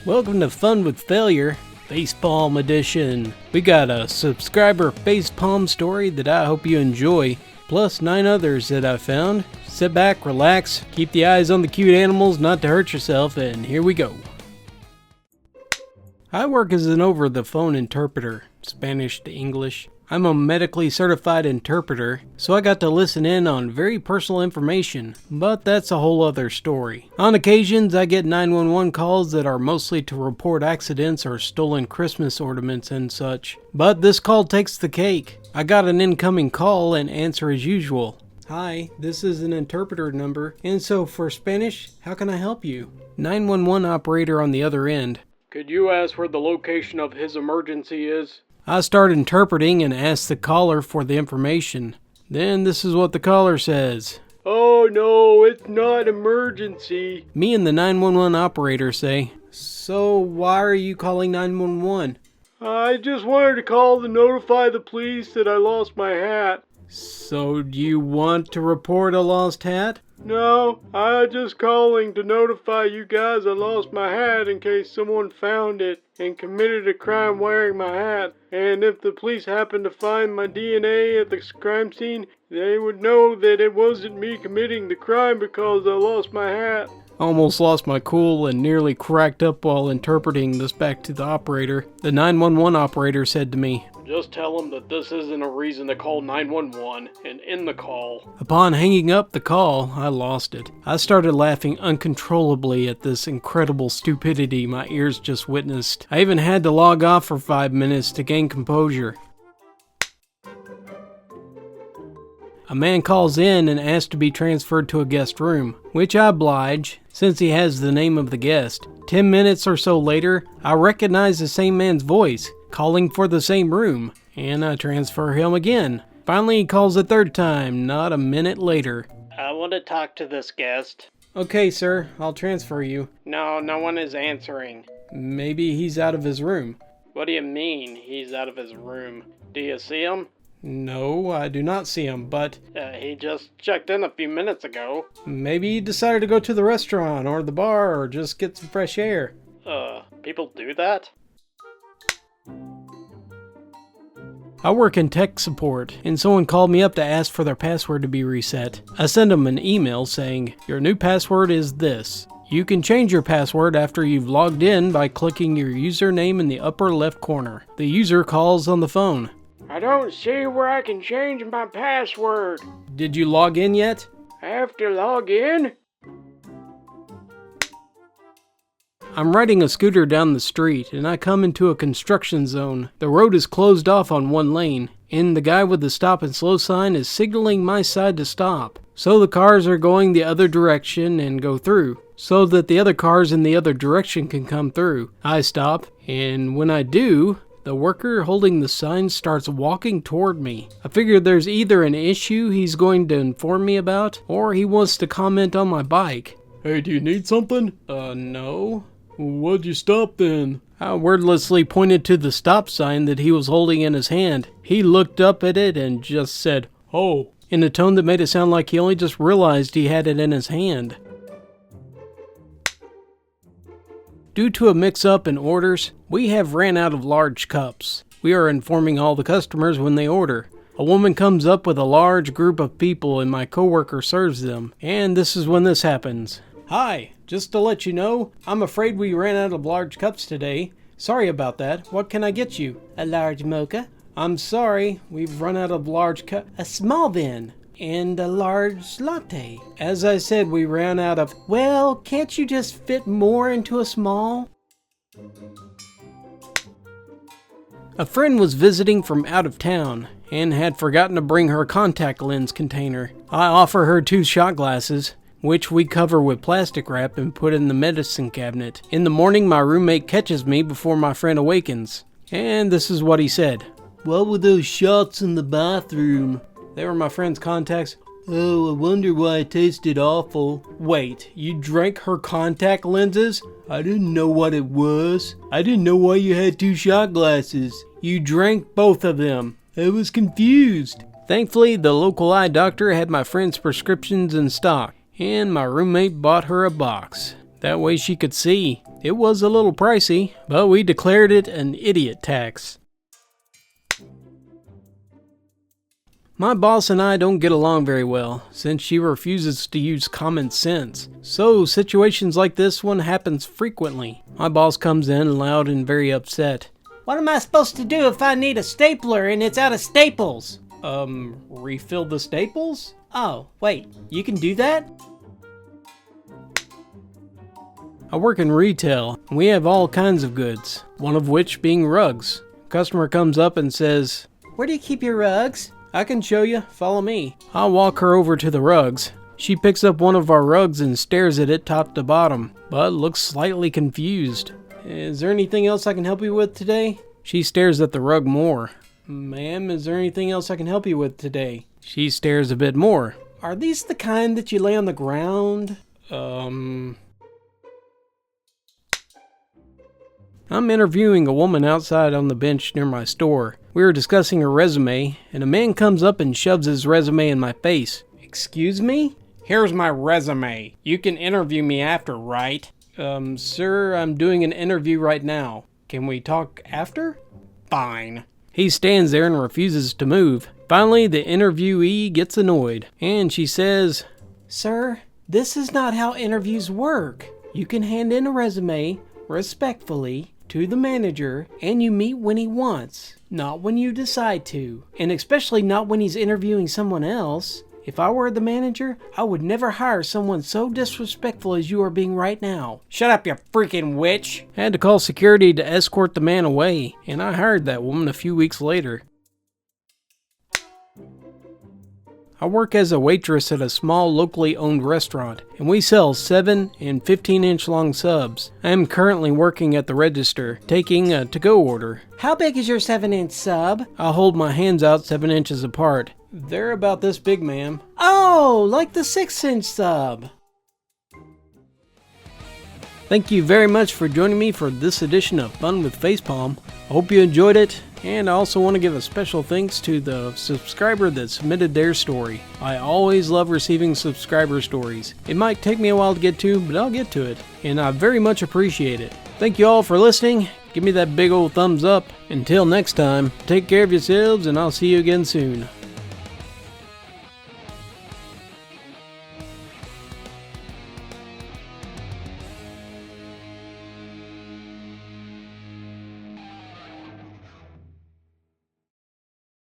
Welcome to Fun With Failure, Facepalm Edition. We got a subscriber facepalm story that I hope you enjoy, plus 9 others that I found. Sit back, relax, keep the eyes on the cute animals not to hurt yourself, and here we go. I work as an over-the-phone interpreter, Spanish to English. I'm a medically certified interpreter, so I got to listen in on very personal information, but that's a whole other story. On occasions, I get 911 calls that are mostly to report accidents or stolen Christmas ornaments and such. But this call takes the cake. I got an incoming call and answer as usual. Hi, this is an interpreter number, and so for Spanish, how can I help you? 911 operator on the other end. Could you ask where the location of his emergency is? I start interpreting and ask the caller for the information. Then this is what the caller says. Oh no, it's not emergency. Me and the 911 operator say, so why are you calling 911? I just wanted to call to notify the police that I lost my hat. So do you want to report a lost hat? No, I'm just calling to notify you guys I lost my hat in case someone found it and committed a crime wearing my hat. And if the police happen to find my DNA at the crime scene, they would know that it wasn't me committing the crime because I lost my hat. Almost lost my cool and nearly cracked up while interpreting this back to the operator. The 911 operator said to me, just tell them that this isn't a reason to call 911 and end the call. Upon hanging up the call, I lost it. I started laughing uncontrollably at this incredible stupidity my ears just witnessed. I even had to log off for 5 minutes to gain composure. A man calls in and asks to be transferred to a guest room, which I oblige, since he has the name of the guest. 10 minutes or so later, I recognize the same man's voice, calling for the same room, and I transfer him again. Finally, he calls a third time, not a minute later. I want to talk to this guest. Okay, sir, I'll transfer you. No one is answering. Maybe he's out of his room. What do you mean, he's out of his room? Do you see him? No, I do not see him, but... he just checked in a few minutes ago. Maybe he decided to go to the restaurant or the bar or just get some fresh air. People do that? I work in tech support, and someone called me up to ask for their password to be reset. I send them an email saying, your new password is this. You can change your password after you've logged in by clicking your username in the upper left corner. The user calls on the phone. I don't see where I can change my password. Did you log in yet? I have to log in? I'm riding a scooter down the street and I come into a construction zone. The road is closed off on one lane and the guy with the stop and slow sign is signaling my side to stop. So the cars are going the other direction and go through, so that the other cars in the other direction can come through. I stop, and when I do, the worker holding the sign starts walking toward me. I figure there's either an issue he's going to inform me about, or he wants to comment on my bike. Hey, do you need something? No. What'd you stop then? I wordlessly pointed to the stop sign that he was holding in his hand. He looked up at it and just said, oh, in a tone that made it sound like he only just realized he had it in his hand. Due to a mix-up in orders, we have ran out of large cups. We are informing all the customers when they order. A woman comes up with a large group of people and my coworker serves them. And this is when this happens. Hi, just to let you know, I'm afraid we ran out of large cups today. Sorry about that. What can I get you? A large mocha? I'm sorry, we've run out of large cup. A small then. And a large latte. As I said, we ran out of... Well, can't you just fit more into a small? A friend was visiting from out of town and had forgotten to bring her contact lens container. I offer her 2 shot glasses, which we cover with plastic wrap and put in the medicine cabinet. In the morning, my roommate catches me before my friend awakens. And this is what he said. What were those shots in the bathroom? They were my friend's contacts. Oh, I wonder why it tasted awful. Wait, you drank her contact lenses? I didn't know what it was. I didn't know why you had 2 shot glasses. You drank both of them. I was confused. Thankfully, the local eye doctor had my friend's prescriptions in stock, and my roommate bought her a box. That way she could see. It was a little pricey, but we declared it an idiot tax. My boss and I don't get along very well, since she refuses to use common sense. So situations like this one happens frequently. My boss comes in loud and very upset. What am I supposed to do if I need a stapler and it's out of staples? Refill the staples? Oh, wait, you can do that? I work in retail, and we have all kinds of goods, one of which being rugs. Customer comes up and says, "Where do you keep your rugs?" "I can show you, follow me." I'll walk her over to the rugs. She picks up one of our rugs and stares at it top to bottom, but looks slightly confused. "Is there anything else I can help you with today?" She stares at the rug more. "Ma'am, is there anything else I can help you with today?" She stares a bit more. "Are these the kind that you lay on the ground?" I'm interviewing a woman outside on the bench near my store. We were discussing her resume, and a man comes up and shoves his resume in my face. "Excuse me?" "Here's my resume. You can interview me after, right?" Sir, I'm doing an interview right now. Can we talk after?" "Fine." He stands there and refuses to move. Finally, the interviewee gets annoyed, and she says, "Sir, this is not how interviews work. You can hand in a resume, respectfully, to the manager, and you meet when he wants, not when you decide to, and especially not when he's interviewing someone else. If I were the manager, I would never hire someone so disrespectful as you are being right now." "Shut up, you freaking witch!" I had to call security to escort the man away, and I hired that woman a few weeks later. I work as a waitress at a small locally owned restaurant, and we sell 7 and 15-inch long subs. I am currently working at the register, taking a to-go order. "How big is your 7-inch sub?" I hold my hands out 7 inches apart. "They're about this big, ma'am." "Oh, like the 6-inch sub." Thank you very much for joining me for this edition of Fun with Facepalm. I hope you enjoyed it, and I also want to give a special thanks to the subscriber that submitted their story. I always love receiving subscriber stories. It might take me a while to get to, but I'll get to it, and I very much appreciate it. Thank you all for listening. Give me that big old thumbs up. Until next time, take care of yourselves, and I'll see you again soon.